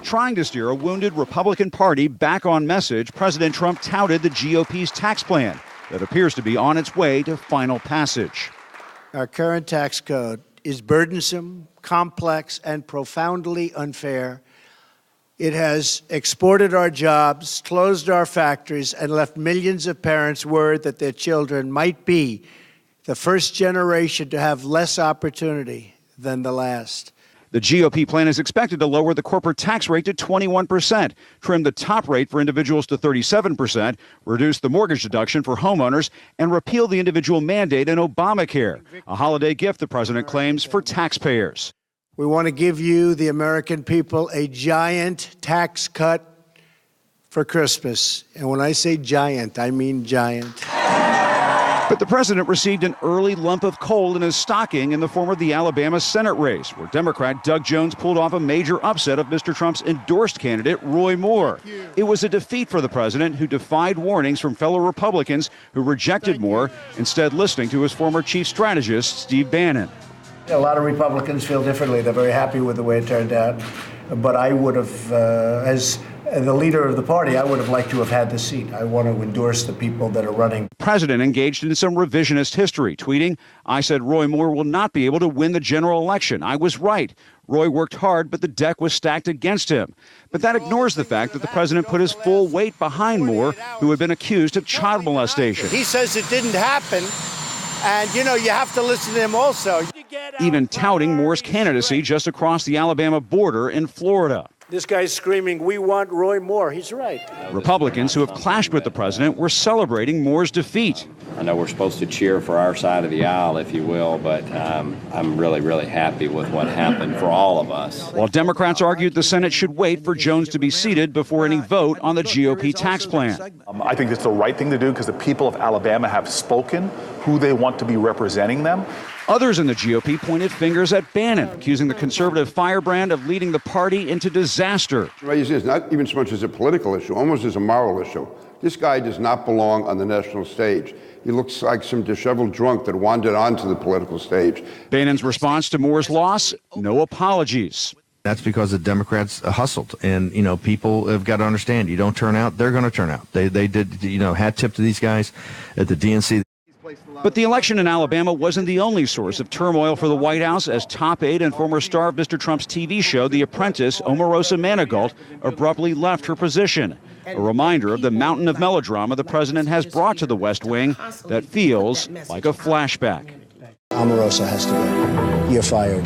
Trying to steer a wounded Republican Party back on message, President Trump touted the GOP's tax plan that appears to be on its way to final passage. Our current tax code is burdensome, complex, and profoundly unfair. It has exported our jobs, closed our factories, and left millions of parents worried that their children might be the first generation to have less opportunity than the last. The GOP plan is expected to lower the corporate tax rate to 21%, trim the top rate for individuals to 37%, reduce the mortgage deduction for homeowners, and repeal the individual mandate in Obamacare, a holiday gift the president claims for taxpayers. We want to give you, the American people, a giant tax cut for Christmas. And when I say giant, I mean giant. But the president received an early lump of coal in his stocking in the form of the Alabama Senate race, where Democrat Doug Jones pulled off a major upset of Mr. Trump's endorsed candidate, Roy Moore. It was a defeat for the president, who defied warnings from fellow Republicans who rejected Moore, instead listening to his former chief strategist, Steve Bannon. A lot of Republicans feel differently. They're very happy with the way it turned out. But I would have, as the leader of the party, I would have liked to have had the seat. I want to endorse the people that are running. The president engaged in some revisionist history, tweeting, "I said Roy Moore will not be able to win the general election. I was right. Roy worked hard, but the deck was stacked against him." But that ignores the fact that the president put his full weight behind Moore, who had been accused of child molestation. He says it didn't happen. And, you have to listen to him also. Even touting Moore's candidacy just across the Alabama border in Florida. This guy's screaming, "We want Roy Moore." He's right. Republicans who have clashed with the president were celebrating Moore's defeat. I know we're supposed to cheer for our side of the aisle, if you will, but I'm really, really happy with what happened for all of us. While Democrats argued the Senate should wait for Jones to be seated before any vote on the GOP tax plan. I think it's the right thing to do because the people of Alabama have spoken who they want to be representing them. Others in the GOP pointed fingers at Bannon, accusing the conservative firebrand of leading the party into disaster. It's not even so much as a political issue, almost as a moral issue. This guy does not belong on the national stage. He looks like some disheveled drunk that wandered onto the political stage. Bannon's response to Moore's loss, no apologies. That's because the Democrats hustled. And, people have got to understand, you don't turn out, they're going to turn out. They did, hat tip to these guys at the DNC. But the election in Alabama wasn't the only source of turmoil for the White House, as top aide and former star of Mr. Trump's TV show, The Apprentice, Omarosa Manigault, abruptly left her position. A reminder of the mountain of melodrama the president has brought to the West Wing that feels like a flashback. Omarosa has to go. You're fired.